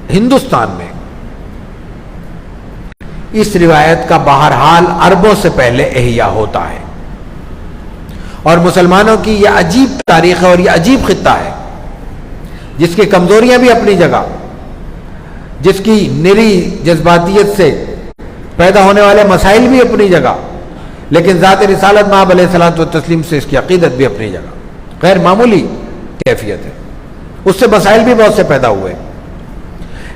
ہندوستان میں اس روایت کا بہرحال اربوں سے پہلے احیا ہوتا ہے، اور مسلمانوں کی یہ عجیب تاریخ ہے اور یہ عجیب خطہ ہے جس کی کمزوریاں بھی اپنی جگہ، جس کی نری جذباتیت سے پیدا ہونے والے مسائل بھی اپنی جگہ، لیکن ذات رسالت مآب علیہ الصلوۃ والتسلیم سے اس کی عقیدت بھی اپنی جگہ، غیر معمولی کیفیت ہے۔ اس سے مسائل بھی بہت سے پیدا ہوئے،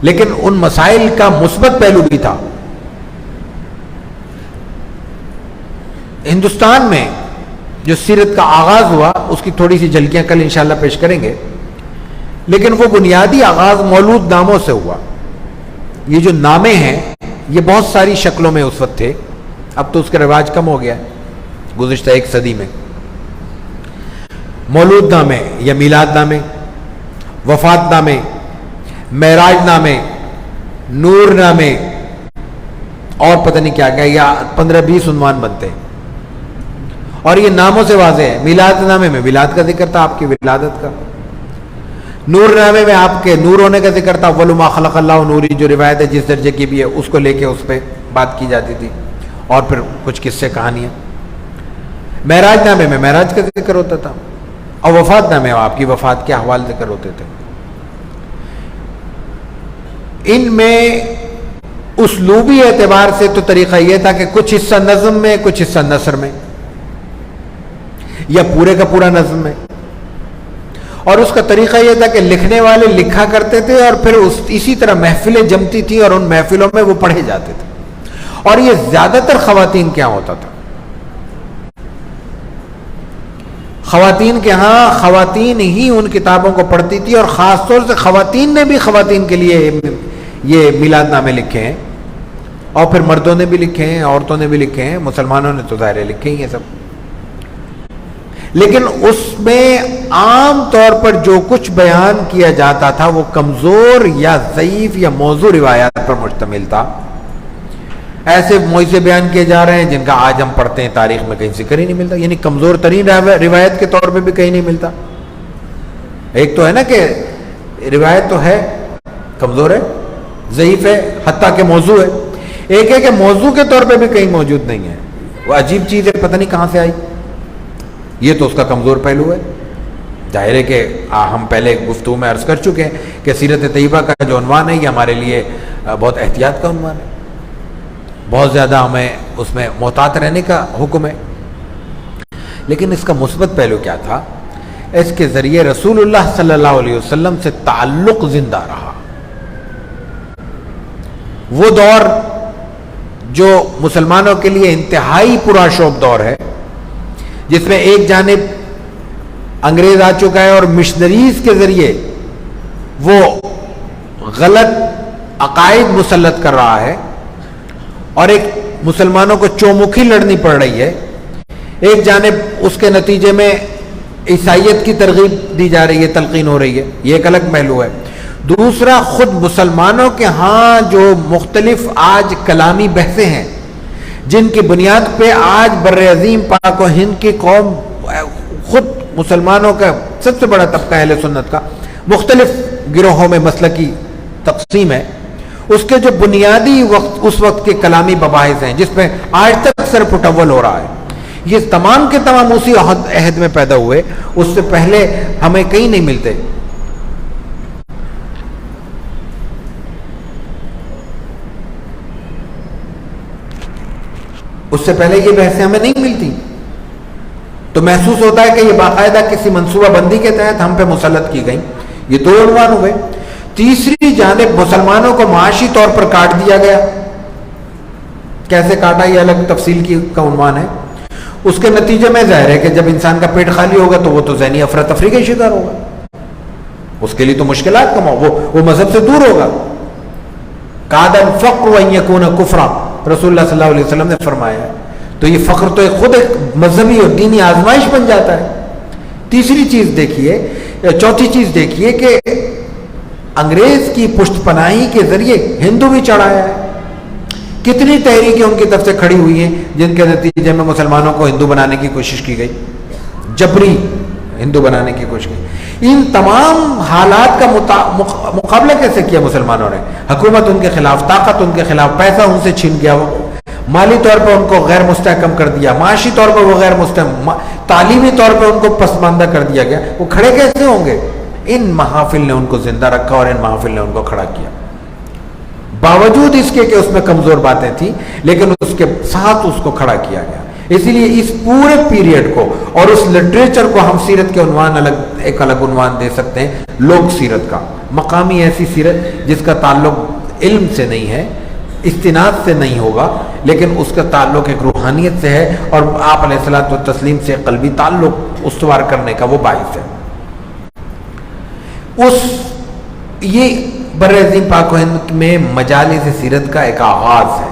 لیکن ان مسائل کا مثبت پہلو بھی تھا۔ ہندوستان میں جو سیرت کا آغاز ہوا اس کی تھوڑی سی جھلکیاں کل انشاءاللہ پیش کریں گے، لیکن وہ بنیادی آغاز مولود ناموں سے ہوا۔ یہ جو نامے ہیں یہ بہت ساری شکلوں میں اس وقت تھے، اب تو اس کا رواج کم ہو گیا ہے گزشتہ ایک صدی میں۔ مولود نامے یا میلاد نامے، وفات نامے، معراج نامے، نور نامے، اور پتہ نہیں کیا کیا، یا 15-20 عنوان بنتے ہیں، اور یہ ناموں سے واضح ہے۔ میلاد نامے میں میلاد کا ذکر تھا، آپ کی ولادت کا۔ نور نامے میں آپ کے نور ہونے کا ذکر تھا، اول ما خلق اللہ نوری، جو روایت ہے جس درجے کی بھی ہے اس کو لے کے اس پہ بات کی جاتی تھی، اور پھر کچھ قصے کہانیاں۔ معراج نامے میں معراج کا ذکر ہوتا تھا، اور وفات نامے میں آپ کی وفات کے احوال ذکر ہوتے تھے۔ ان میں اسلوبی اعتبار سے تو طریقہ یہ تھا کہ کچھ حصہ نظم میں، کچھ حصہ نثر میں، یا پورے کا پورا نظم میں، اور اس کا طریقہ یہ تھا کہ لکھنے والے لکھا کرتے تھے اور پھر اسی طرح محفلیں جمتی تھیں اور ان محفلوں میں وہ پڑھے جاتے تھے، اور یہ زیادہ تر خواتین کے ہاں ہوتا تھا۔ خواتین کے ہاں خواتین ہی ان کتابوں کو پڑھتی تھی، اور خاص طور سے خواتین نے بھی خواتین کے لیے یہ میلاد نامے لکھے ہیں، اور پھر مردوں نے بھی لکھے ہیں، عورتوں نے بھی لکھے ہیں، مسلمانوں نے تو ظاہر لکھے ہی ہیں سب۔ لیکن اس میں عام طور پر جو کچھ بیان کیا جاتا تھا وہ کمزور یا ضعیف یا موضوع روایات پر مشتمل تھا۔ ایسے موضوع بیان کیے جا رہے ہیں جن کا آج ہم پڑھتے ہیں تاریخ میں کہیں ذکر ہی نہیں ملتا، یعنی کمزور ترین روایت کے طور پہ بھی کہیں نہیں ملتا۔ ایک تو ہے نا کہ روایت تو ہے کمزور ہے، ضعیف ہے، حتیٰ کہ موضوع ہے۔ ایک ہے کہ موضوع کے طور پہ بھی کہیں موجود نہیں ہے، وہ عجیب چیز ہے، پتہ نہیں کہاں سے آئی، یہ تو اس کا کمزور پہلو ہے۔ ظاہر ہے کہ ہم پہلے گفتگو میں عرض کر چکے ہیں کہ سیرت طیبہ کا جو عنوان ہے یہ ہمارے لیے بہت احتیاط کا عنوان ہے، بہت زیادہ ہمیں اس میں محتاط رہنے کا حکم ہے۔ لیکن اس کا مثبت پہلو کیا تھا؟ اس کے ذریعے رسول اللہ صلی اللہ علیہ وسلم سے تعلق زندہ رہا۔ وہ دور جو مسلمانوں کے لیے انتہائی پرآشوب دور ہے، جس میں ایک جانب انگریز آ چکا ہے اور مشنریز کے ذریعے وہ غلط عقائد مسلط کر رہا ہے، اور ایک مسلمانوں کو چومکھی لڑنی پڑ رہی ہے، ایک جانب اس کے نتیجے میں عیسائیت کی ترغیب دی جا رہی ہے، تلقین ہو رہی ہے، یہ ایک الگ پہلو ہے۔ دوسرا، خود مسلمانوں کے ہاں جو مختلف آج کلامی بحثیں ہیں جن کی بنیاد پہ آج بر عظیم پاک و ہند کی قوم، خود مسلمانوں کا سب سے بڑا طبقہ اہل سنت کا مختلف گروہوں میں مسلکی تقسیم ہے، اس کے جو بنیادی اس وقت کے کلامی مباحث ہیں جس میں آج تک سر پٹول ہو رہا ہے، یہ تمام کے تمام اسی عہد میں پیدا ہوئے، اس سے پہلے ہمیں کہیں نہیں ملتے۔ اس سے پہلے یہ بحثیں ہمیں نہیں ملتی، تو محسوس ہوتا ہے کہ یہ باقاعدہ کسی منصوبہ بندی کے تحت ہم پہ مسلط کی گئی۔ یہ دو عنوان ہوئے۔ تیسری جانب مسلمانوں کو معاشی طور پر کاٹ دیا گیا۔ کیسے کاٹا یہ الگ تفصیل کا عنوان ہے۔ اس کے نتیجے میں ظاہر ہے کہ جب انسان کا پیٹ خالی ہوگا تو وہ تو ذہنی افراتفری کا شکار ہوگا، اس کے لیے تو مشکلات کم ہو، وہ مذہب سے دور ہوگا۔ کاد الفقر ان یکون کفرا، رسول اللہ صلی اللہ علیہ وسلم نے فرمایا ہے، تو یہ فقر تو خود ایک مذہبی اور دینی آزمائش بن جاتا ہے۔ تیسری چیز دیکھیے، چوتھی چیز دیکھیے کہ انگریز کی پشت پناہی کے ذریعے ہندو بھی چڑھایا ہے۔ کتنی تحریکیں ان کی طرف سے کھڑی ہوئی ہیں جن کے نتیجے میں مسلمانوں کو ہندو بنانے کی کوشش کی گئی، جبری ہندو بنانے کی کوشش کی۔ ان تمام حالات کا مقابلہ کیسے کیا مسلمانوں نے؟ حکومت ان کے خلاف، طاقت ان کے خلاف، پیسہ ان سے چھین گیا، مالی طور پر ان کو غیر مستحکم کر دیا، معاشی طور پر وہ غیر مستحکم، تعلیمی طور پر ان کو پسماندہ کر دیا گیا، وہ کھڑے کیسے ہوں گے؟ ان محافل نے ان کو زندہ رکھا اور ان محافل نے ان کو کھڑا کیا، باوجود اس کے کہ اس میں کمزور باتیں تھیں، لیکن اس کے ساتھ اس کو کھڑا کیا گیا۔ اسی لیے اس پورے پیریڈ کو اور اس لٹریچر کو ہم سیرت کے عنوان ایک الگ عنوان دے سکتے ہیں، لوک سیرت کا، مقامی ایسی سیرت جس کا تعلق علم سے نہیں ہے، استناد سے نہیں ہوگا، لیکن اس کا تعلق ایک روحانیت سے ہے اور آپ علیہ الصلوۃ والتسلیم سے قلبی تعلق استوار کرنے کا وہ باعث ہے۔ یہ بر عظیم پاک و ہند میں مجالس سیرت کا ایک آغاز ہے،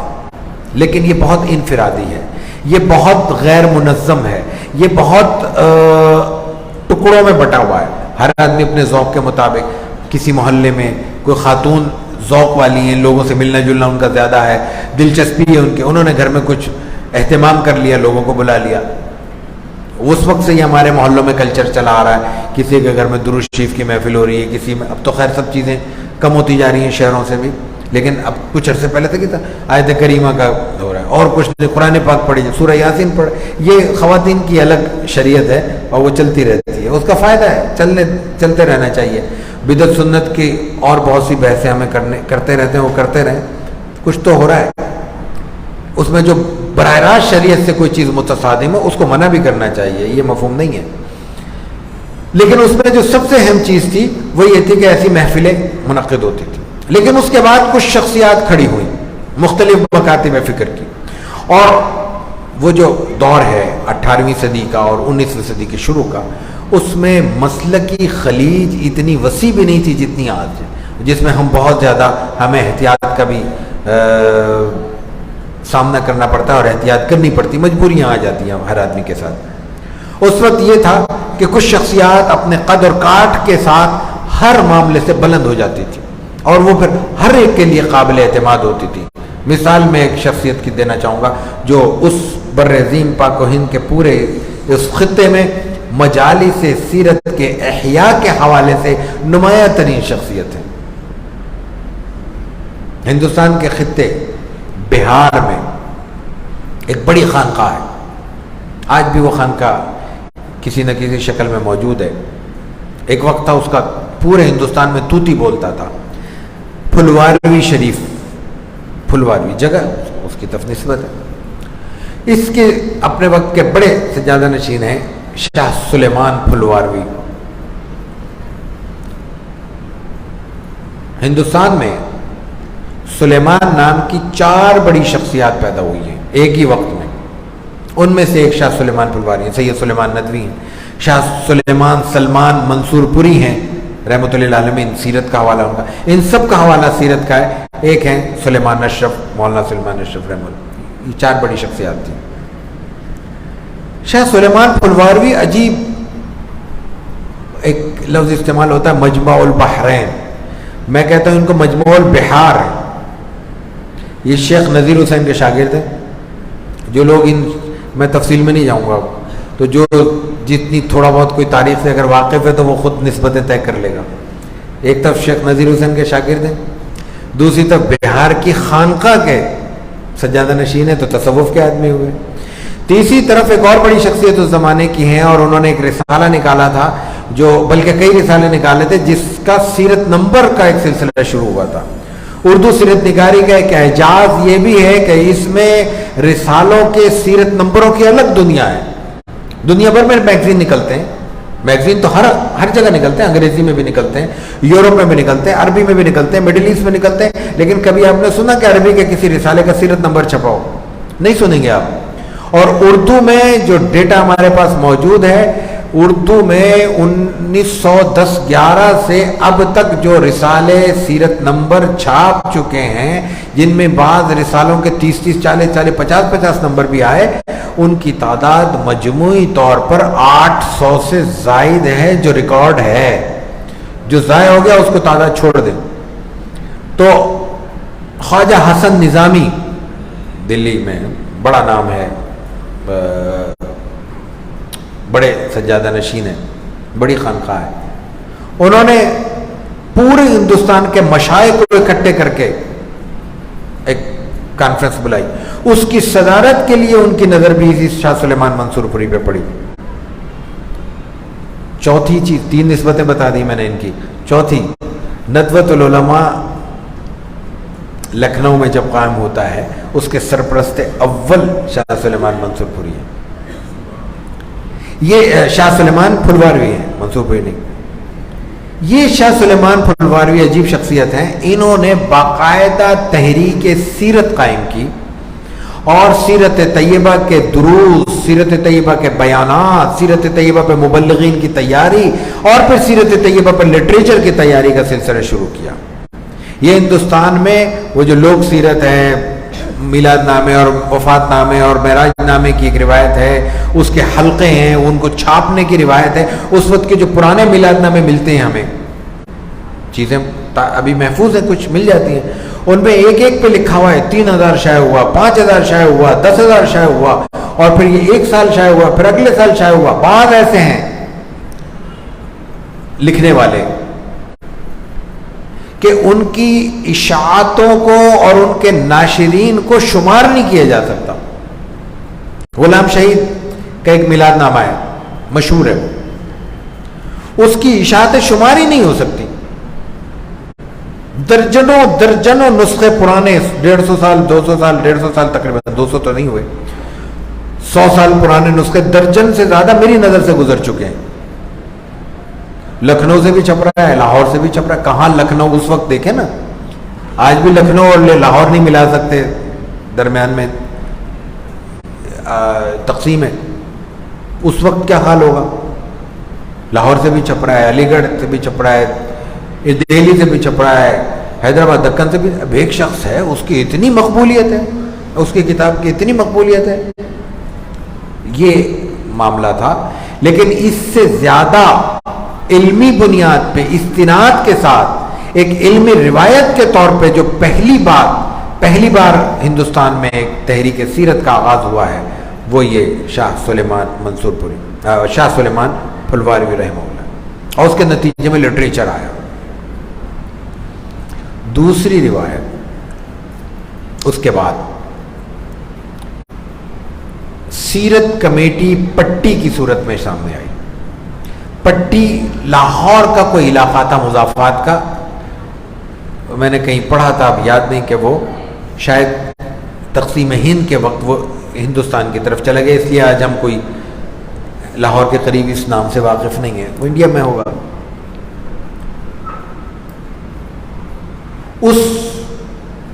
لیکن یہ بہت انفرادی ہے، یہ بہت غیر منظم ہے، یہ بہت ٹکڑوں میں بٹا ہوا ہے، ہر آدمی اپنے ذوق کے مطابق، کسی محلے میں کوئی خاتون ذوق والی ہیں، لوگوں سے ملنا جلنا ان کا زیادہ ہے، دلچسپی ہے ان کے، انہوں نے گھر میں کچھ اہتمام کر لیا، لوگوں کو بلا لیا۔ اس وقت سے یہ ہمارے محلوں میں کلچر چلا آ رہا ہے، کسی کے گھر میں درود شریف کی محفل ہو رہی ہے، کسی میں، اب تو خیر سب چیزیں کم ہوتی جا رہی ہیں شہروں سے بھی، لیکن اب کچھ عرصے پہلے تک آیت کریمہ کا ہو رہا ہے، اور کچھ قرآن پاک پڑھی، سورہ یاسین پڑھ، یہ خواتین کی الگ شریعت ہے اور وہ چلتی رہتی ہے، اس کا فائدہ ہے، چلتے رہنا چاہیے۔ بدعت سنت کی اور بہت سی بحثیں ہمیں کرتے رہتے ہیں، وہ کرتے رہیں، کچھ تو ہو رہا ہے، اس میں جو براہ راست شریعت سے کوئی چیز متصادم ہے اس کو منع بھی کرنا چاہیے، یہ مفہوم نہیں ہے، لیکن اس میں جو سب سے اہم چیز تھی وہ یہ تھی کہ ایسی محفلیں منعقد ہوتی تھی۔ لیکن اس کے بعد کچھ شخصیات کھڑی ہوئی مختلف مکاتب فکر کی، اور وہ جو دور ہے 18ویں صدی کا اور 19ویں صدی کے شروع کا، اس میں مسلکی خلیج اتنی وسیع بھی نہیں تھی جتنی آج ہے، جس میں ہم بہت زیادہ ہمیں احتیاط کا بھی سامنا کرنا پڑتا ہے اور احتیاط کرنی پڑتی، مجبوریاں آ جاتی ہیں ہر آدمی کے ساتھ۔ اس وقت یہ تھا کہ کچھ شخصیات اپنے قد اور کاٹ کے ساتھ ہر معاملے سے بلند ہو جاتی تھی اور وہ پھر ہر ایک کے لیے قابل اعتماد ہوتی تھی۔ مثال میں ایک شخصیت کی دینا چاہوں گا جو اس بر عظیم پاک و ہند کے پورے اس خطے میں مجالس سیرت کے احیاء کے حوالے سے نمایاں ترین شخصیت ہے۔ ہندوستان کے خطے بہار میں ایک بڑی خانقاہ ہے، آج بھی وہ خانقاہ کسی نہ کسی شکل میں موجود ہے۔ ایک وقت تھا اس کا پورے ہندوستان میں توتی بولتا تھا، پھلواروی شریف، پھلواروی جگہ اس کی طرف نسبت ہے۔ اس کے اپنے وقت کے بڑے سجادہ نشین ہیں شاہ سلیمان پھلواروی۔ ہندوستان میں سلیمان نام کی 4 بڑی شخصیات پیدا ہوئی ہیں ایک ہی وقت میں، ان میں سے ایک شاہ سلیمان پھلواری ہیں، سید سلیمان ندوی ہیں، شاہ سلیمان سلمان منصور پوری ہیں رحمۃ اللہ علیہ، سیرت کا حوالہ ان کا، ان سب کا حوالہ سیرت کا ہے۔ ایک ہیں سلیمان اشرف، مولانا سلیمان اشرف رحمۃ اللہ، یہ 4 بڑی شخصیات تھیں۔ شاہ سلیمان پھلواروی عجیب ایک لفظ استعمال ہوتا ہے مجمع البحرین، میں کہتا ہوں ان کو مجموع البحار ہے۔ یہ شیخ نذیر حسین کے شاگرد ہیں، جو لوگ میں تفصیل میں نہیں جاؤں گا، تو جو جتنی تھوڑا بہت کوئی تاریخ سے اگر واقف ہے تو وہ خود نسبتیں طے کر لے گا۔ ایک طرف شیخ نذیر حسین کے شاگرد ہیں، دوسری طرف بہار کی خانقاہ کے سجادہ نشین ہے تو تصوف کے آدمی ہوئے، تیسری طرف ایک اور بڑی شخصیت اس زمانے کی ہیں اور انہوں نے ایک رسالہ نکالا تھا، جو بلکہ کئی رسالے نکالے تھے، جس کا سیرت نمبر کا ایک سلسلہ شروع ہوا تھا۔ اردو سیرت نگاری کا ایک اعجاز یہ بھی ہے کہ اس میں رسالوں کے سیرت نمبروں کی الگ دنیا ہے۔ دنیا بھر میں میگزین نکلتے ہیں، میگزین تو ہر جگہ نکلتے ہیں، انگریزی میں بھی نکلتے ہیں، یورپ میں بھی نکلتے ہیں، عربی میں بھی نکلتے ہیں، مڈل ایسٹ میں نکلتے ہیں، لیکن کبھی آپ نے سنا کہ عربی کے کسی رسالے کا سیرت نمبر چھپا ہو؟ نہیں سنیں گے آپ۔ اور اردو میں جو ڈیٹا ہمارے پاس موجود ہے، اردو میں 1910-11 سے اب تک جو رسالے سیرت نمبر چھاپ چکے ہیں، جن میں بعض رسالوں کے 30-30, 40-40, 50-50 نمبر بھی آئے، ان کی تعداد مجموعی طور پر 800 سے زائد ہے جو ریکارڈ ہے۔ جو ضائع ہو گیا اس کو تعداد چھوڑ دیں تو خواجہ حسن نظامی دلی میں بڑا نام ہے، بڑے سجادہ نشین ہیں، بڑی خانقاہ ہے، انہوں نے پورے ہندوستان کے مشائخ کو اکٹھے کر کے ایک کانفرنس بلائی. اس کی صدارت کے لیے ان کی نظر بھی اسی شاہ سلیمان منصور پوری پہ پڑی. چوتھی چیز، 3 نسبتیں بتا دی میں نے ان کی. چوتھی، ندوۃ العلماء لکھنؤ میں جب قائم ہوتا ہے اس کے سرپرست اول شاہ سلیمان منصور پوری ہیں. یہ شاہ سلیمان پھلواروی ہیں، منصور پوری نہیں. یہ شاہ سلیمان پھلواروی عجیب شخصیت ہیں. انہوں نے باقاعدہ تحریک سیرت قائم کی اور سیرت طیبہ کے دروس، سیرت طیبہ کے بیانات، سیرت طیبہ پہ مبلغین کی تیاری اور پھر سیرت طیبہ پر لٹریچر کی تیاری کا سلسلہ شروع کیا. یہ ہندوستان میں وہ جو لوک سیرت ہے، میلاد نامے اور وفات نامے اور معراج نامے کی ایک روایت ہے، اس کے حلقے ہیں، ان کو چھاپنے کی روایت ہے. اس وقت کے جو پرانے میلاد نامے ملتے ہیں ہمیں، چیزیں ابھی محفوظ ہیں، کچھ مل جاتی ہیں، ان میں ایک ایک پہ لکھا ہوا ہے 3000 شائع ہوا، 5000 شائع ہوا، 10,000 شائع ہوا، اور پھر یہ 1 سال شائع ہوا، پھر اگلے سال شائع ہوا. بعض ایسے ہیں لکھنے والے کہ ان کی اشاعتوں کو اور ان کے ناشرین کو شمار نہیں کیا جا سکتا. غلام شہید کا ایک میلاد نامہ ہے، مشہور ہے، اس کی اشاعتیں شمار ہی نہیں ہو سکتی. درجنوں نسخے پرانے، 150 سال 200 سال 150 سال تقریباً 200 تو نہیں ہوئے، 100 سال پرانے نسخے درجن سے زیادہ میری نظر سے گزر چکے ہیں. لکھنؤ سے بھی چھپ رہا ہے، لاہور سے بھی چھپ رہا ہے. کہاں لکھنؤ اس وقت دیکھیں نا، آج بھی لکھنؤ اور لاہور نہیں ملا سکتے، درمیان میں تقسیم ہے. اس وقت کیا حال ہوگا؟ لاہور سے بھی چھپ رہا ہے، علی گڑھ سے بھی چھپ رہا ہے، دہلی سے بھی چھپ رہا ہے، حیدرآباد دکن سے بھی. اب ایک شخص ہے، اس کی اتنی مقبولیت ہے، اس کی کتاب کی اتنی مقبولیت ہے. یہ معاملہ تھا. لیکن اس سے زیادہ علمی بنیاد پہ استناد کے ساتھ ایک علمی روایت کے طور پہ جو پہلی بار ہندوستان میں ایک تحریک سیرت کا آغاز ہوا ہے، وہ یہ شاہ سلیمان منصور پوری، شاہ سلیمان پھلواروی رحمہ اللہ، اور اس کے نتیجے میں لٹریچر آیا. دوسری روایت اس کے بعد سیرت کمیٹی پٹی کی صورت میں سامنے آئی. پٹی لاہور کا کوئی علاقہ تھا مضافات کا، میں نے کہیں پڑھا تھا، اب یاد نہیں، کہ وہ شاید تقسیم ہند کے وقت وہ ہندوستان کی طرف چلا گیا، اس لیے آج ہم کوئی لاہور کے قریب اس نام سے واقف نہیں ہے، وہ انڈیا میں ہوگا. اس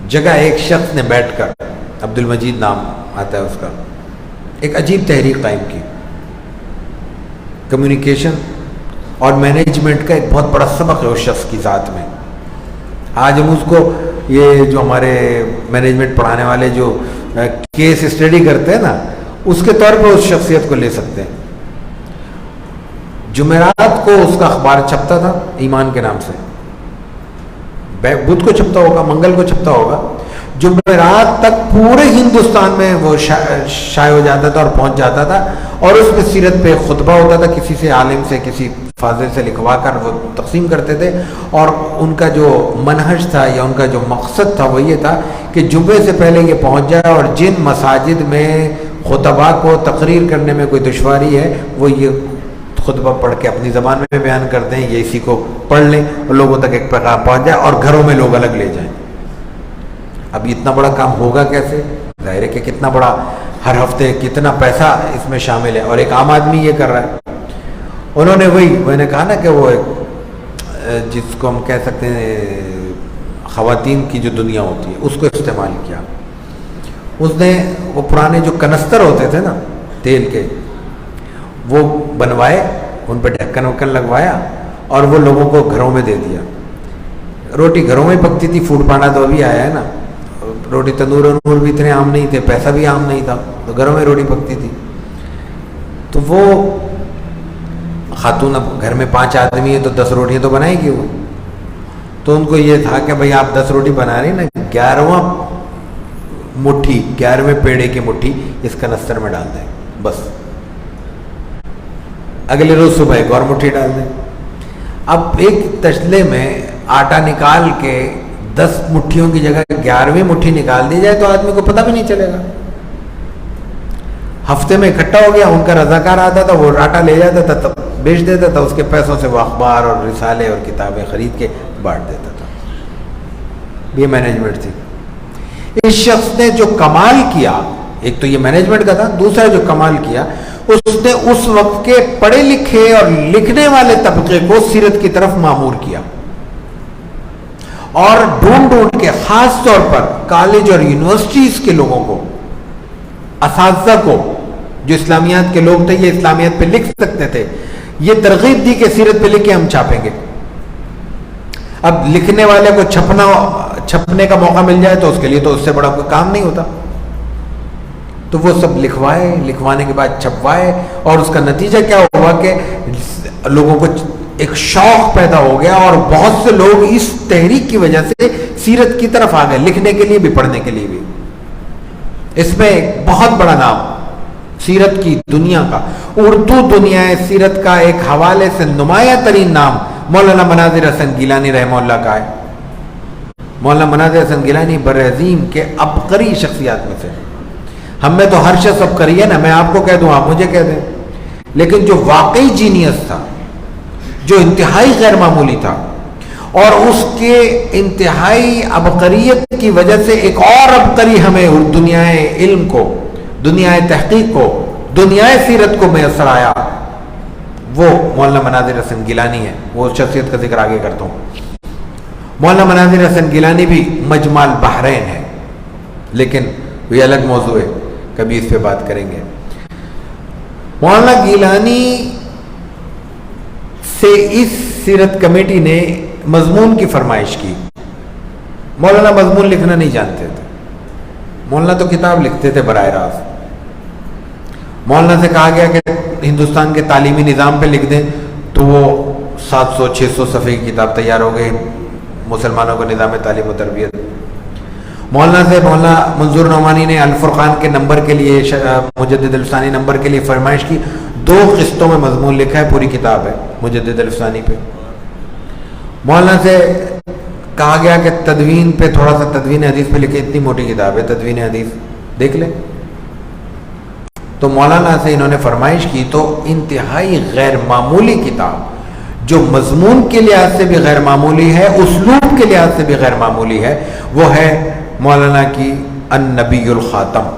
جگہ ایک شخص نے بیٹھ کر، عبد المجید نام آتا ہے اس کا، ایک عجیب تحریک قائم کی. کمیونیکیشن اور مینجمنٹ کا ایک بہت بڑا سبق ہے اس شخص کی ذات میں. آج ہم اس کو، یہ جو ہمارے مینجمنٹ پڑھانے والے جو کیس اسٹڈی کرتے ہیں نا، اس کے طور پر اس شخصیت کو لے سکتے ہیں. جمعرات کو اس کا اخبار چھپتا تھا ایمان کے نام سے، بدھ کو چھپتا ہوگا، منگل کو چھپتا ہوگا. جمعرات تک پورے ہندوستان میں وہ شائع ہو جاتا تھا اور پہنچ جاتا تھا، اور اس میں سیرت پہ خطبہ ہوتا تھا، کسی سے عالم سے، کسی فاضل سے لکھوا کر وہ تقسیم کرتے تھے. اور ان کا جو منہج تھا یا ان کا جو مقصد تھا وہ یہ تھا کہ جمعے سے پہلے یہ پہنچ جائے، اور جن مساجد میں خطبہ کو تقریر کرنے میں کوئی دشواری ہے وہ یہ خطبہ پڑھ کے اپنی زبان میں بیان کر دیں، یا اسی کو پڑھ لیں اور لوگوں تک ایک پیغام پہنچ جائے، اور گھروں میں لوگ الگ لے جائیں. اب اتنا بڑا کام ہوگا کیسے؟ ظاہر ہے کہ کتنا بڑا، ہر ہفتے کتنا پیسہ اس میں شامل ہے، اور ایک عام آدمی یہ کر رہا ہے. انہوں نے وہی میں نے کہا نا کہ وہ ایک جس کو ہم کہہ سکتے ہیں خواتین کی جو دنیا ہوتی ہے، اس کو استعمال کیا. اس نے وہ پرانے جو کنستر ہوتے تھے نا تیل کے، وہ بنوائے، ان پہ ڈھکن وکن لگوایا، اور وہ لوگوں کو گھروں میں دے دیا. روٹی گھروں میں پکتی تھی، فوڈ پانڈا تو ابھی آیا ہے نا، روٹی تندور ونور بھی اتنے عام نہیں تھے، پیسہ بھی عام نہیں تھا، تو گھروں میں روٹی پکتی تھی. تو وہ خاتون، اب گھر میں 5 آدمی ہیں تو 10 روٹیاں تو بنائے گی وہ. تو ان کو یہ تھا کہ بھائی آپ 10 روٹی بنا رہی نا، 11ویں پیڑے کی مٹھی اس کنستر میں ڈال دیں، بس اگلے روز صبح ایک اور مٹھی ڈال دیں. اب ایک تسلے میں آٹا نکال کے 10 مٹھیوں کی جگہ 11ویں مٹھی نکال دی جائے تو آدمی کو پتہ بھی نہیں چلے گا. ہفتے میں اکٹھا ہو گیا, ان کا رضاکار آتا تھا, وہ آٹا لے جاتا تھا, تب بیچ دیتا تھا, اس کے پیسوں سے وہ اخبار اور رسالے اور کتابیں خرید کے بانٹ دیتا تھا. یہ مینجمنٹ تھی. اس شخص نے جو کمال کیا, ایک تو یہ مینجمنٹ کا تھا, دوسرا جو کمال کیا اس نے اس وقت کے پڑھے لکھے اور لکھنے والے طبقے کو سیرت کی طرف مامور کیا, اور ڈھونڈ ڈھونڈ کے خاص طور پر کالج اور یونیورسٹیز کے لوگوں کو, اساتذہ کو, جو اسلامیات کے لوگ تھے, یہ اسلامیات پہ لکھ سکتے تھے, یہ ترغیب دی کہ سیرت پہ لکھ کے ہم چھاپیں گے. اب لکھنے والے کو چھپنے کا موقع مل جائے تو اس کے لیے تو اس سے بڑا کوئی کام نہیں ہوتا. تو وہ سب لکھوائے, لکھوانے کے بعد چھپوائے, اور اس کا نتیجہ کیا ہوا کہ لوگوں کو ایک شوق پیدا ہو گیا, اور بہت سے لوگ اس تحریک کی وجہ سے سیرت کی طرف آ گئے, لکھنے کے لیے بھی پڑھنے کے لیے بھی. اس میں ایک بہت بڑا نام سیرت کی دنیا کا, اردو دنیا سیرت کا ایک حوالے سے نمایاں ترین نام مولانا مناظر حسن گیلانی رحمہ اللہ کا ہے. مولانا مناظر حسن گیلانی برعظیم کے عبقری شخصیات میں سے. ہم میں تو ہر شخص عبقری ہے نا, میں آپ کو کہہ دوں آپ مجھے کہہ دیں, لیکن جو واقعی جینیس تھا, جو انتہائی غیر معمولی تھا, اور اس کے انتہائی عبقریت کی وجہ سے ایک اور عبقری ہمیں دنیا علم کو, دنیا تحقیق کو, دنیا سیرت کو میسر آیا, وہ مولانا مناظر حسن گیلانی ہے. وہ شخصیت کا ذکر آگے کرتا ہوں. مولانا مناظر حسن گیلانی بھی مجمع البحرین ہے, لیکن یہ الگ موضوع ہے, کبھی اس پہ بات کریں گے. مولانا گیلانی سے اس سیرت کمیٹی نے مضمون کی فرمائش کی. مولانا مضمون لکھنا نہیں جانتے تھے, مولانا تو کتاب لکھتے تھے براہ راست. مولانا سے کہا گیا کہ ہندوستان کے تعلیمی نظام پہ لکھ دیں, تو وہ 700-600 صفحے کی کتاب تیار ہو گئی, مسلمانوں کو نظام تعلیم و تربیت. مولانا سے مولانا منظور نعمانی نے الفرقان کے نمبر کے لیے, مجدد الفسانی نمبر کے لیے فرمائش کی. 2 قسطوں میں مضمون لکھا ہے, پوری کتاب ہے مجدد الفسانی پہ. مولانا سے کہا گیا کہ تدوین پہ تھوڑا سا, تدوین حدیث پہ لکھے, اتنی موٹی کتاب ہے تدوین حدیث, دیکھ لیں. تو مولانا سے انہوں نے فرمائش کی, تو انتہائی غیر معمولی کتاب جو مضمون کے لحاظ سے بھی غیر معمولی ہے, اسلوب کے لحاظ سے بھی غیر معمولی ہے, وہ ہے مولانا کی النبی الخاتم.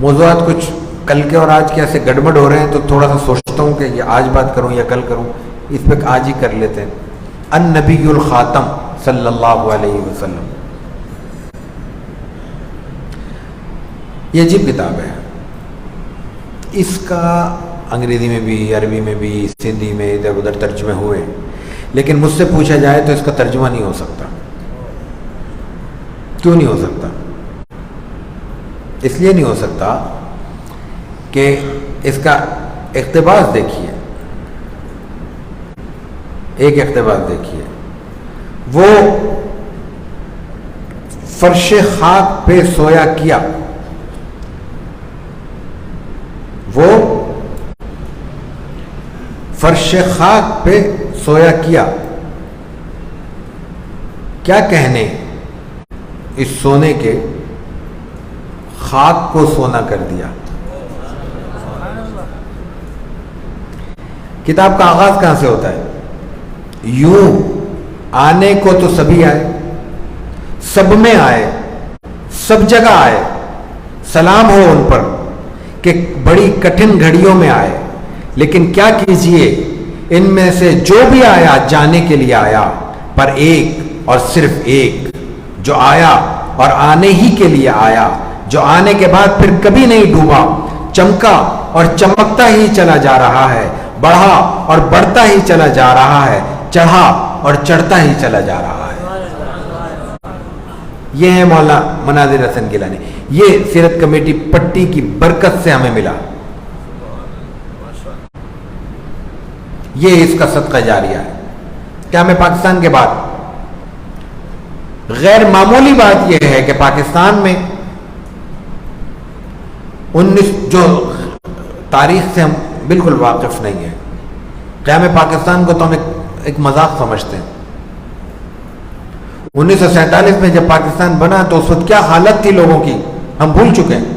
موضوعات کچھ کل کے اور آج کے ایسے گڑبڑ ہو رہے ہیں, تو تھوڑا سا سوچتا ہوں کہ یہ آج بات کروں یا کل کروں, اس پہ آج ہی کر لیتے ہیں. النبی الخاتم صلی اللہ علیہ وسلم, یہ عجیب کتاب ہے. اس کا انگریزی میں بھی, عربی میں بھی, سندھی میں, ادھر ادھر ترجمے ہوئے, لیکن مجھ سے پوچھا جائے تو اس کا ترجمہ نہیں ہو سکتا. کیوں نہیں ہو سکتا؟ اس لیے نہیں ہو سکتا کہ اس کا اقتباس دیکھیے, ایک اقتباس دیکھیے. وہ فرش خاک پہ سویا کیا, وہ فرش خاک پہ سویا کیا, کیا کہنے اس سونے کے, خاک کو سونا کر دیا. کتاب کا آغاز کہاں سے ہوتا ہے؟ یوں آنے کو تو سبھی آئے, سب میں آئے, سب جگہ آئے, سلام ہو ان پر کہ بڑی کٹھن گھڑیوں میں آئے, لیکن کیا کیجئے ان میں سے جو بھی آیا جانے کے لیے آیا, پر ایک اور صرف ایک جو آیا اور آنے ہی کے لیے آیا, جو آنے کے بعد پھر کبھی نہیں ڈوبا, چمکا اور چمکتا ہی چلا جا رہا ہے, بڑھا اور بڑھتا ہی چلا جا رہا ہے, چڑھا اور چڑھتا ہی چلا جا رہا ہے. یہ ہے مولانا مناظر حسن گیلانی. یہ سیرت کمیٹی پٹی کی برکت سے ہمیں ملا, یہ اس کا صدقہ جاریہ ہے. کیا ہمیں پاکستان کے بعد غیر معمولی بات یہ ہے کہ پاکستان میں 19 جو تاریخ سے ہم بالکل واقف نہیں ہیں. قیام پاکستان کو تو ہم ایک مذاق سمجھتے ہیں. 1947 میں جب پاکستان بنا تو اس وقت کیا حالت تھی لوگوں کی ہم بھول چکے ہیں.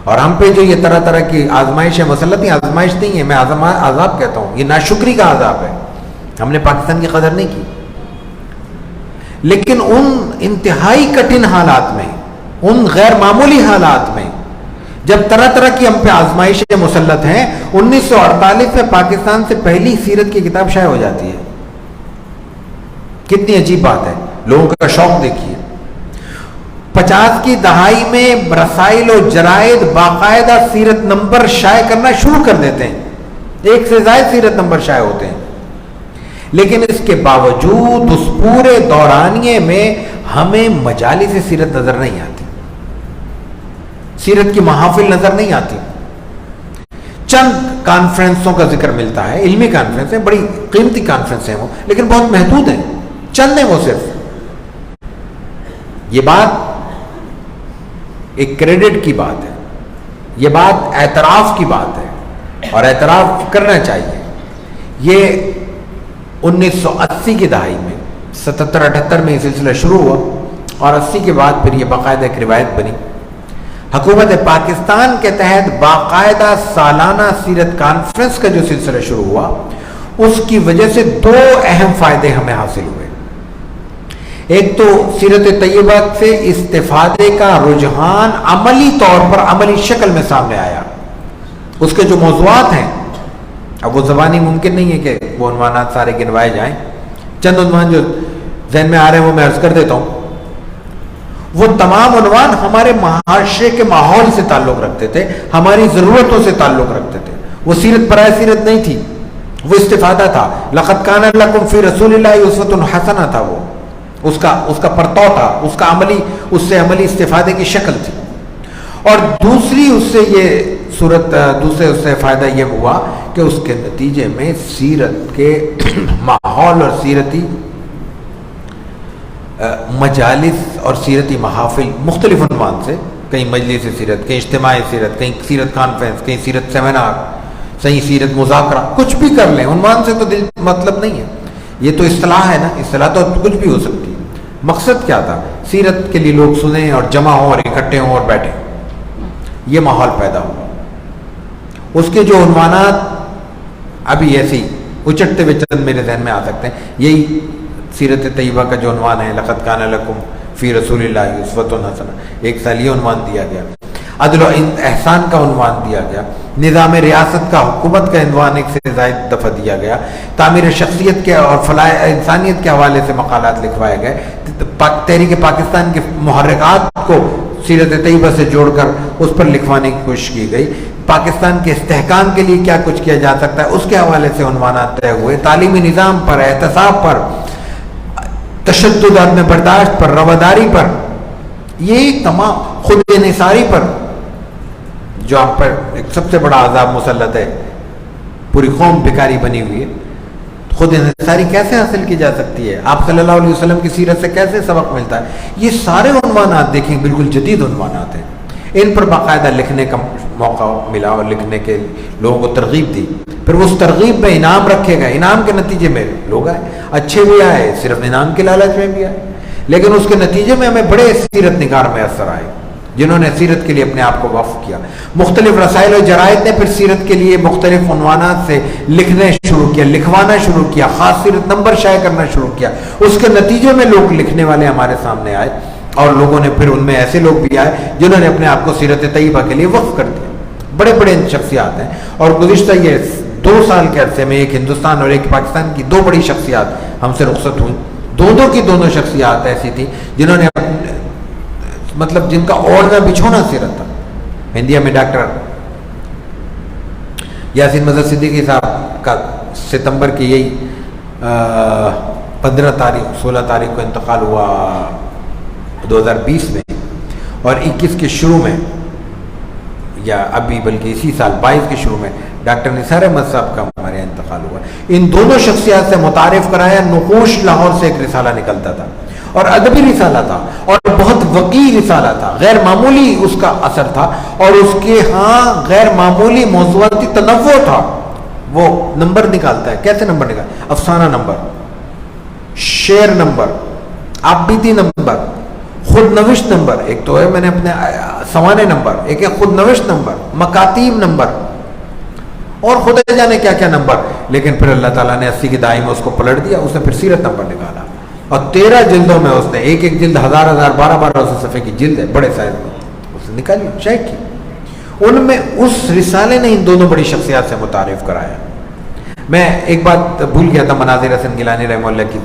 اور ہم پہ جو یہ طرح طرح کی آزمائش ہے، مسلط ہی آزمائش نہیں ہے، میں عذاب کہتا ہوں، یہ ناشکری کا عذاب ہے. ہم نے پاکستان کی قدر نہیں کی. لیکن ان انتہائی کٹھن حالات میں، ان غیر معمولی حالات میں جب طرح طرح کی ہم پہ آزمائشیں مسلط ہیں، 1948 میں پاکستان سے پہلی سیرت کی کتاب شائع ہو جاتی ہے. کتنی عجیب بات ہے. لوگوں کا شوق دیکھیے. 50 کی دہائی میں رسائل و جرائد باقاعدہ سیرت نمبر شائع کرنا شروع کر دیتے ہیں. 1 سے زائد سیرت نمبر شائع ہوتے ہیں. لیکن اس کے باوجود اس پورے دورانیے میں ہمیں مجالس سیرت نظر نہیں آتی، سیرت کی محافل نظر نہیں آتی. چند کانفرنسوں کا ذکر ملتا ہے، علمی کانفرنس ہیں، بڑی قیمتی کانفرنس ہیں وہ، لیکن بہت محدود ہیں، چند ہیں وہ صرف. یہ بات ایک کریڈٹ کی بات ہے، یہ بات اعتراف کی بات ہے اور اعتراف کرنا چاہیے. یہ 1980 کی دہائی میں 77-78 میں یہ سلسلہ شروع ہوا اور 80 کے بعد پھر یہ باقاعدہ ایک روایت بنی. حکومت پاکستان کے تحت باقاعدہ سالانہ سیرت کانفرنس کا جو سلسلہ شروع ہوا، اس کی وجہ سے 2 اہم فائدے ہمیں حاصل ہوئے. ایک تو سیرت طیبہ سے استفادے کا رجحان عملی طور پر، عملی شکل میں سامنے آیا. اس کے جو موضوعات ہیں، اب وہ زبانی ممکن نہیں ہے کہ وہ عنوانات سارے گنوائے جائیں، چند عنوان جو ذہن میں آ رہے ہیں وہ میں عرض کر دیتا ہوں. وہ تمام عنوان ہمارے معاشرے کے ماحول سے تعلق رکھتے تھے، ہماری ضرورتوں سے تعلق رکھتے تھے. وہ سیرت برائے سیرت نہیں تھی، وہ استفادہ تھا. لقد کان لکم فی رسول اللہ اسوۃ حسنہ تھا، وہ اس کا پرتو تھا، اس کا عملی، اس سے عملی استفادے کی شکل تھی. اور دوسری اس سے یہ دوسرے اس سے فائدہ یہ ہوا کہ اس کے نتیجے میں سیرت کے ماحول اور سیرتی مجالس اور سیرتی محافل مختلف عنوان سے، کہیں مجلس سیرت، کہیں اجتماع سیرت، کہیں سیرت کانفرنس، کہیں سیرت سیمینار، کہیں سیرت مذاکرہ، کچھ بھی کر لیں، عنوان سے تو دل مطلب نہیں ہے. یہ تو اصطلاح ہے نا، اصطلاح تو کچھ بھی ہو سکتی ہے. مقصد کیا تھا؟ سیرت کے لیے لوگ سنیں اور جمع ہوں اور اکٹھے ہوں اور بیٹھیں. یہ ماحول پیدا ہوا. اس کے جو عنوانات ابھی ایسی اچٹتے ہوئے چند میرے ذہن میں آ سکتے ہیں. یہی سیرت طیبہ کا جو عنوان ہے، لقد کان لکم فی رسول اللہ اسوۃ حسنہ، ایک سال یہ عنوان دیا گیا. عدل و احسان کا عنوان دیا گیا. نظام ریاست کا، حکومت کا عنوان 1 سے زائد دفعہ دیا گیا. تعمیر شخصیت کے اور فلاح انسانیت کے حوالے سے مقالات لکھوائے گئے. تحریک پاکستان کے محرکات کو سیرت طیبہ سے جوڑ کر اس پر لکھوانے کی کوشش کی گئی. پاکستان کے استحکام کے لیے کیا کچھ کیا جا سکتا ہے، اس کے حوالے سے عنوانات طے ہوئے. تعلیمی نظام پر، احتساب پر، تشدد عدم برداشت پر، رواداری پر، یہ تمام، خود انحصاری پر، جو آپ پر ایک سب سے بڑا عذاب مسلط ہے. پوری قوم بیکاری بنی ہوئی ہے. خود انحصاری کیسے حاصل کی جا سکتی ہے؟ آپ صلی اللہ علیہ وسلم کی سیرت سے کیسے سبق ملتا ہے؟ یہ سارے عنوانات دیکھیں، بالکل جدید عنوانات ہیں. ان پر باقاعدہ لکھنے کا موقع ملا اور لکھنے کے لوگوں کو ترغیب دی. پھر وہ اس ترغیب میں انعام رکھے گئے. انعام کے نتیجے میں لوگ آئے، اچھے بھی آئے، صرف انعام کے لالچ میں بھی آئے. لیکن اس کے نتیجے میں ہمیں بڑے سیرت نگار میسر آئے جنہوں نے سیرت کے لیے اپنے آپ کو وقف کیا. مختلف رسائل و جرائد نے پھر سیرت کے لیے مختلف عنوانات سے لکھنے شروع کیا، لکھوانا شروع کیا، خاص سیرت نمبر شائع کرنا شروع کیا. اس کے نتیجے میں لوگ لکھنے والے ہمارے سامنے آئے اور لوگوں نے پھر ان میں ایسے لوگ بھی آئے جنہوں نے اپنے آپ کو سیرت طیبہ کے لیے وقف کر دیا. بڑے بڑے شخصیات ہیں. اور گزشتہ یہ 2 سال کے عرصے میں ایک ہندوستان اور ایک پاکستان کی 2 بڑی شخصیات ہم سے رخصت ہوئیں. دونوں شخصیات ایسی تھیں جنہوں نے مطلب جن کا اوڑھنا بچھونا سیرت تھا. انڈیا میں ڈاکٹر یاسین مظہر صدیقی صاحب کا ستمبر کی یہی 16 تاریخ کو انتقال ہوا 2020 میں، اور 21 کے شروع میں، یا ابھی بلکہ اسی سال 22 کے شروع میں ڈاکٹر نثار احمد صاحب کا ہمارے یہاں انتقال ہوا. ان دونوں شخصیات سے متعارف کرایا. نقوش لاہور سے ایک رسالہ نکلتا تھا اور ادبی رسالہ تھا اور بہت وقی رسالہ تھا، غیر معمولی اس کا اثر تھا، اور اس کے ہاں غیر معمولی موضوعاتی تنوع تھا۔ وہ نمبر نکالتا ہے، کیسے نمبر نکالتا؟ افسانہ نمبر، شعر نمبر، آبیتی نمبر، خود نوشت نمبر، ایک تو ہے میں نے اپنے سوانے نمبر، ایک ہے خود نوشت نمبر، مکاتیب نمبر، اور خدا جانے کیا کیا نمبر۔ لیکن پھر اللہ تعالیٰ نے 80 کی دہائی میں اس کو پلٹ دیا، اس نے پھر سیرت نمبر نکالا، اور 13 جلدوں میں اس نے ایک ایک جلد 1000 1200 صفحے کی جلد ہے، بڑے سائز میں اس نے نکالی شیخ کی۔ ان میں اس رسالے نے ان دونوں بڑی شخصیات سے متعارف کرایا۔ میں ایک بات بھول گیا تھا مناظر حسن گیلانی رحمہ اللہ کے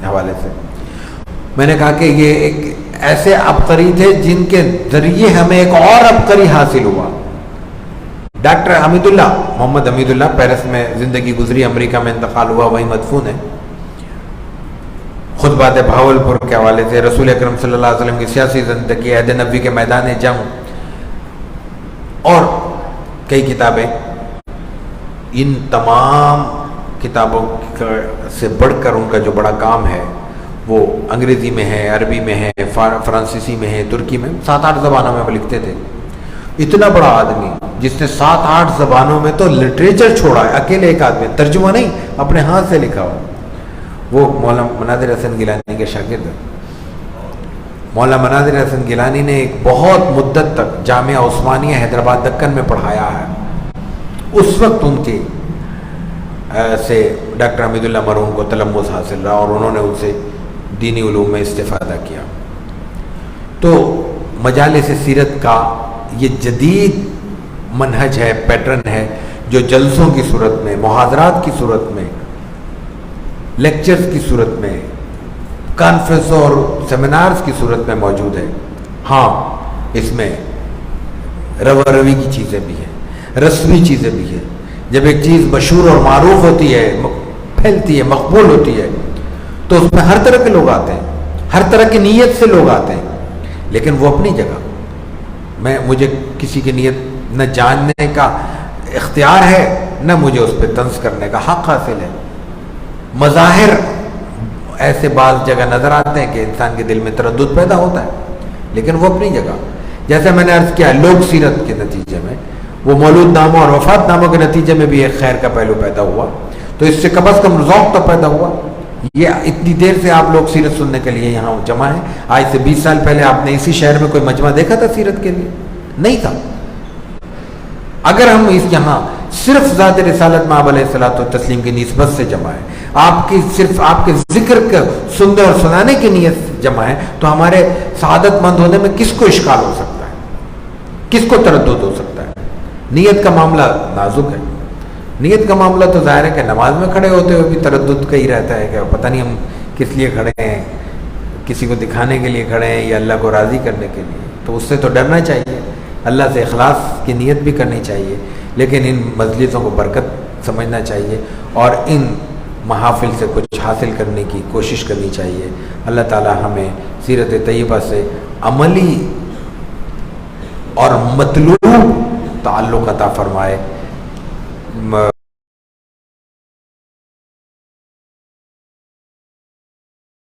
حوالے سے، میں نے کہا کہ یہ ایک ایسے عبقری تھے جن کے ذریعے ہمیں ایک اور عبقری حاصل ہوا۔ ڈاکٹر حمید اللہ، محمد حمید اللہ، پیرس میں زندگی گزری، امریکہ میں انتقال ہوا، وہیں مدفون ہے۔ خطبات بھاولپور کے حوالے سے، رسول اکرم صلی اللہ علیہ وسلم کی سیاسی زندگی، عہد نبوی کے میدان جنگ، اور کئی کتابیں، ان تمام کتابوں سے بڑھ کر ان کا جو بڑا کام ہے وہ انگریزی میں ہے، عربی میں ہے، فرانسیسی میں ہے، ترکی میں، 7-8 زبانوں میں وہ لکھتے تھے۔ اتنا بڑا آدمی جس نے 7-8 زبانوں میں تو لٹریچر چھوڑا ہے، اکیلے ایک آدمی، ترجمہ نہیں، اپنے ہاتھ سے لکھا ہوا، وہ مولانا مناظر حسن گیلانی کے شاگرد ہیں۔ مولانا مناظر حسن گیلانی نے ایک بہت مدت تک جامعہ عثمانیہ حیدرآباد دکن میں پڑھایا ہے۔ اس وقت ان کے سے ڈاکٹر حمید اللہ مرحوم کو تلمس حاصل رہا، اور انہوں نے ان سے دینی علوم میں استفادہ کیا۔ تو مجالس سیرت کا یہ جدید منہج ہے، پیٹرن ہے، جو جلسوں کی صورت میں، محاضرات کی صورت میں، لیکچرز کی صورت میں، کانفرنسوں اور سیمینارز کی صورت میں موجود ہے۔ ہاں، اس میں روی کی چیزیں بھی ہیں، رسمی چیزیں بھی ہیں۔ جب ایک چیز مشہور اور معروف ہوتی ہے، پھیلتی ہے، مقبول ہوتی ہے، تو اس میں ہر طرح کے لوگ آتے ہیں، ہر طرح کی نیت سے لوگ آتے ہیں، لیکن وہ اپنی جگہ۔ مجھے کسی کی نیت نہ جاننے کا اختیار ہے، نہ مجھے اس پہ طنز کرنے کا حق حاصل ہے۔ مظاہر ایسے بعض جگہ نظر آتے ہیں کہ انسان کے دل میں تردد پیدا ہوتا ہے، لیکن وہ اپنی جگہ۔ جیسے میں نے عرض کیا، لوک سیرت کے نتیجے میں، وہ مولود ناموں اور وفات ناموں کے نتیجے میں بھی ایک خیر کا پہلو پیدا ہوا، تو اس سے کم از کم ذوق تو پیدا ہوا۔ یہ اتنی دیر سے آپ لوگ سیرت سننے کے لیے یہاں جمع ہیں، آج سے 20 سال پہلے آپ نے اسی شہر میں کوئی مجمع دیکھا تھا سیرت کے لیے؟ نہیں تھا۔ اگر ہم اس یہاں صرف ذات رسالت مآب علیہ الصلوۃ والتسلیم کی نسبت سے جمع ہے، آپ کی صرف آپ کے ذکر کا سننے اور سنانے کی نیت سے جمع ہے، تو ہمارے سعادت مند ہونے میں کس کو اشکال ہو سکتا ہے، کس کو تردد ہو سکتا ہے؟ نیت کا معاملہ نازک ہے۔ نیت کا معاملہ تو ظاہر ہے کہ نماز میں کھڑے ہوتے ہوئے بھی تردد کا ہی رہتا ہے کہ پتہ نہیں ہم کس لیے کھڑے ہیں، کسی کو دکھانے کے لیے کھڑے ہیں یا اللہ کو راضی کرنے کے لیے، تو اس سے تو ڈرنا چاہیے، اللہ سے اخلاص کی نیت بھی کرنی چاہیے، لیکن ان مجلسوں کو برکت سمجھنا چاہیے اور ان محافل سے کچھ حاصل کرنے کی کوشش کرنی چاہیے۔ اللہ تعالی ہمیں سیرت طیبہ سے عملی اور مطلوب تعلق عطا فرمائے۔